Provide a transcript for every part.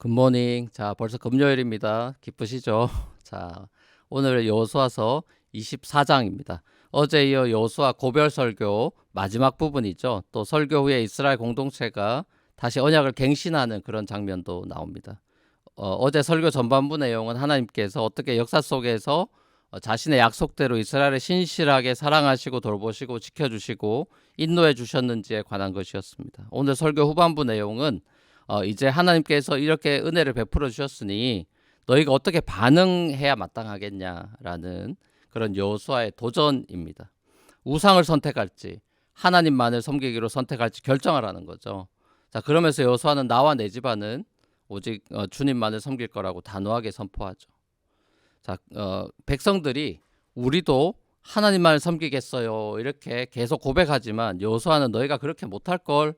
굿모닝. 자, 벌써 금요일입니다. 기쁘시죠? 자, 오늘 여호수아서 24장입니다. 어제 이어 여호수아 고별 설교 마지막 부분이죠. 또 설교 후에 이스라엘 공동체가 다시 언약을 갱신하는 그런 장면도 나옵니다. 어제 설교 전반부 내용은 하나님께서 어떻게 역사 속에서 자신의 약속대로 이스라엘을 신실하게 사랑하시고 돌보시고 지켜주시고 인도해 주셨는지에 관한 것이었습니다. 오늘 설교 후반부 내용은 이제 하나님께서 이렇게 은혜를 베풀어 주셨으니 너희가 어떻게 반응해야 마땅하겠냐라는 그런 여호수아의 도전입니다. 우상을 선택할지 하나님만을 섬기기로 선택할지 결정하라는 거죠. 자, 그러면서 여호수아는 나와 내 집안은 오직 주님만을 섬길 거라고 단호하게 선포하죠. 자, 백성들이 우리도 하나님만을 섬기겠어요 이렇게 계속 고백하지만 여호수아는 너희가 그렇게 못할 걸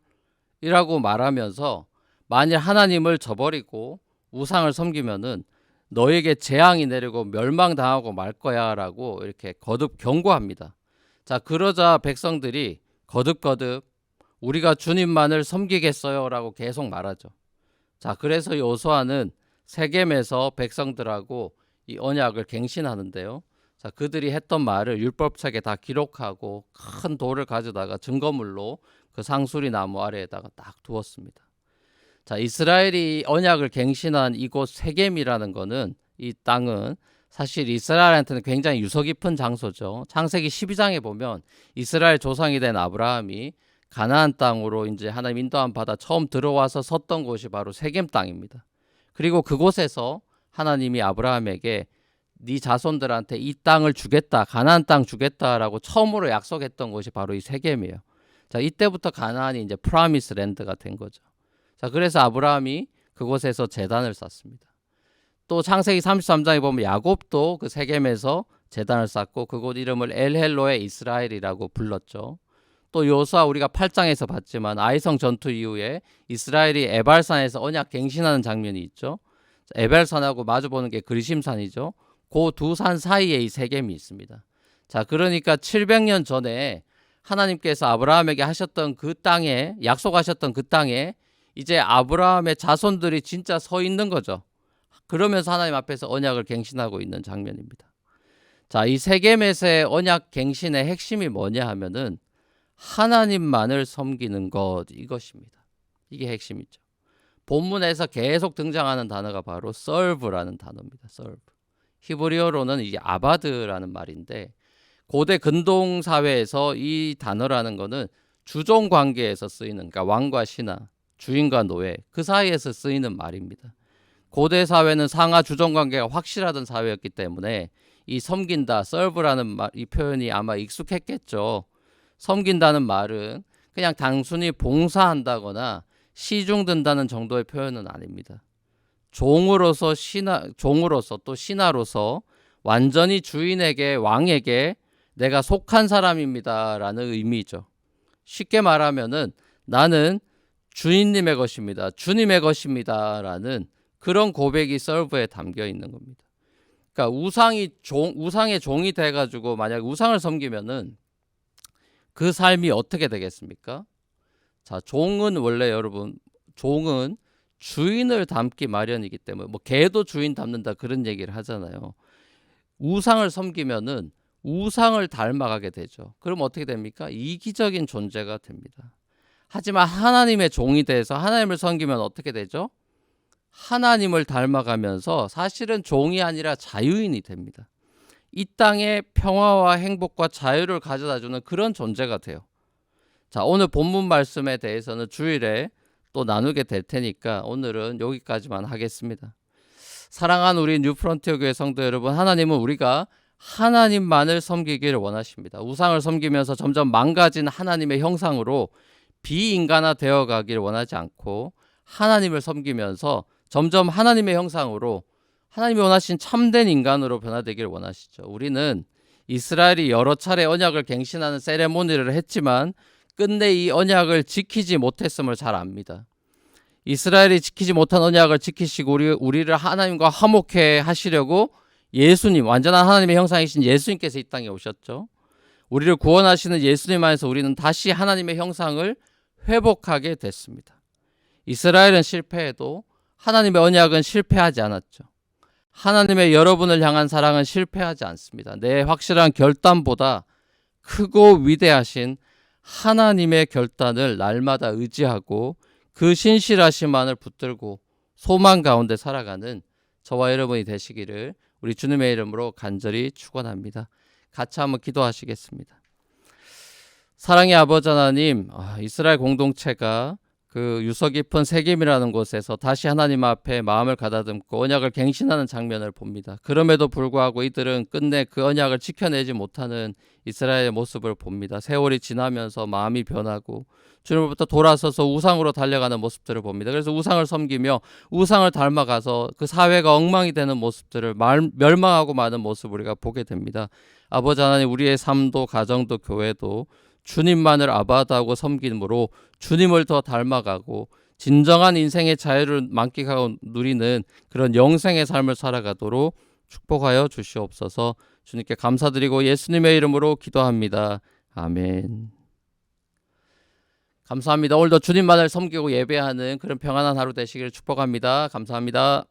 이라고 말하면서 만일 하나님을 저버리고 우상을 섬기면은 너에게 재앙이 내리고 멸망당하고 말 거야 라고 이렇게 거듭 경고합니다. 자, 그러자 백성들이 거듭 우리가 주님만을 섬기겠어요 라고 계속 말하죠. 자, 그래서 여호수아는 세겜에서 백성들하고 이 언약을 갱신하는데요. 자, 그들이 했던 말을 율법책에 다 기록하고 큰 돌을 가져다가 증거물로 그 상수리 나무 아래에다가 딱 두었습니다. 자, 이스라엘이 언약을 갱신한 이곳 세겜이라는 거는, 이 땅은 사실 이스라엘한테는 굉장히 유서 깊은 장소죠. 창세기 12장에 보면 이스라엘 조상이 된 아브라함이 가나안 땅으로 이제 하나님 인도함 받아 처음 들어와서 섰던 곳이 바로 세겜 땅입니다. 그리고 그곳에서 하나님이 아브라함에게 네 자손들한테 이 땅을 주겠다, 가나안 땅 주겠다라고 처음으로 약속했던 곳이 바로 이 세겜이에요. 자, 이때부터 가나안이 이제 프라미스 랜드가 된 거죠. 자, 그래서 아브라함이 그곳에서 제단을 쌓습니다. 또 창세기 33장에 보면 야곱도 그 세겜에서 제단을 쌓고 그곳 이름을 엘헬로의 이스라엘이라고 불렀죠. 또 여호수아 우리가 8장에서 봤지만 아이성 전투 이후에 이스라엘이 에발산에서 언약 갱신하는 장면이 있죠. 에발산하고 마주보는 게 그리심산이죠. 그 두 산 사이에 이 세겜이 있습니다. 자, 그러니까 700년 전에 하나님께서 아브라함에게 하셨던 그 땅에, 약속하셨던 그 땅에 이제 아브라함의 자손들이 진짜 서 있는 거죠. 그러면서 하나님 앞에서 언약을 갱신하고 있는 장면입니다. 자, 이 세겜에서의 언약 갱신의 핵심이 뭐냐 하면은 하나님만을 섬기는 것, 이것입니다. 이게 핵심이죠. 본문에서 계속 등장하는 단어가 바로 serve라는 단어입니다. serve. 히브리어로는 이게 아바드라는 말인데, 고대 근동 사회에서 이 단어라는 거는 주종 관계에서 쓰이는, 그러니까 왕과 신하, 주인과 노예, 그 사이에서 쓰이는 말입니다. 고대 사회는 상하 주종 관계가 확실하던 사회였기 때문에 이 섬긴다, serve라는 말, 이 표현이 아마 익숙했겠죠. 섬긴다는 말은 그냥 단순히 봉사한다거나 시중든다는 정도의 표현은 아닙니다. 종으로서 또 신하로서 완전히 주인에게, 왕에게 내가 속한 사람입니다라는 의미죠. 쉽게 말하면은 나는 주인님의 것입니다, 주님의 것입니다라는 그런 고백이 serve에 담겨 있는 겁니다. 그러니까 우상의 종이 돼가지고 만약 우상을 섬기면은 그 삶이 어떻게 되겠습니까? 자, 종은 원래 여러분, 종은 주인을 닮기 마련이기 때문에, 뭐 개도 주인 닮는다 그런 얘기를 하잖아요. 우상을 섬기면은 우상을 닮아가게 되죠. 그럼 어떻게 됩니까? 이기적인 존재가 됩니다. 하지만 하나님의 종이 돼서 하나님을 섬기면 어떻게 되죠? 하나님을 닮아가면서 사실은 종이 아니라 자유인이 됩니다. 이 땅에 평화와 행복과 자유를 가져다주는 그런 존재가 돼요. 자, 오늘 본문 말씀에 대해서는 주일에 또 나누게 될 테니까 오늘은 여기까지만 하겠습니다. 사랑하는 우리 뉴프론티어 교회 성도 여러분, 하나님은 우리가 하나님만을 섬기기를 원하십니다. 우상을 섬기면서 점점 망가진 하나님의 형상으로 비인간화 되어 가기를 원하지 않고, 하나님을 섬기면서 점점 하나님의 형상으로, 하나님이 원하신 참된 인간으로 변화되기를 원하시죠. 우리는 이스라엘이 여러 차례 언약을 갱신하는 세레모니를 했지만 끝내 이 언약을 지키지 못했음을 잘 압니다. 이스라엘이 지키지 못한 언약을 지키시고 우리를 하나님과 화목해 하시려고 예수님, 완전한 하나님의 형상이신 예수님께서 이 땅에 오셨죠. 우리를 구원하시는 예수님 안에서 우리는 다시 하나님의 형상을 회복하게 됐습니다. 이스라엘은 실패해도 하나님의 언약은 실패하지 않았죠. 하나님의 여러분을 향한 사랑은 실패하지 않습니다. 내 확실한 결단보다 크고 위대하신 하나님의 결단을 날마다 의지하고 그 신실하심만을 붙들고 소망 가운데 살아가는 저와 여러분이 되시기를 우리 주님의 이름으로 간절히 축원합니다. 같이 한번 기도하시겠습니다. 사랑의 아버지 하나님, 이스라엘 공동체가 그 유서 깊은 세겜이라는 곳에서 다시 하나님 앞에 마음을 가다듬고 언약을 갱신하는 장면을 봅니다. 그럼에도 불구하고 이들은 끝내 그 언약을 지켜내지 못하는 이스라엘의 모습을 봅니다. 세월이 지나면서 마음이 변하고 주님으로부터 돌아서서 우상으로 달려가는 모습들을 봅니다. 그래서 우상을 섬기며 우상을 닮아가서 그 사회가 엉망이 되는 모습들을 멸망하고 마는 모습을 우리가 보게 됩니다. 아버지 하나님, 우리의 삶도 가정도 교회도 주님만을 아바다하고 섬김으로 주님을 더 닮아가고 진정한 인생의 자유를 만끽하고 누리는 그런 영생의 삶을 살아가도록 축복하여 주시옵소서. 주님께 감사드리고 예수님의 이름으로 기도합니다. 아멘. 감사합니다. 오늘도 주님만을 섬기고 예배하는 그런 평안한 하루 되시기를 축복합니다. 감사합니다.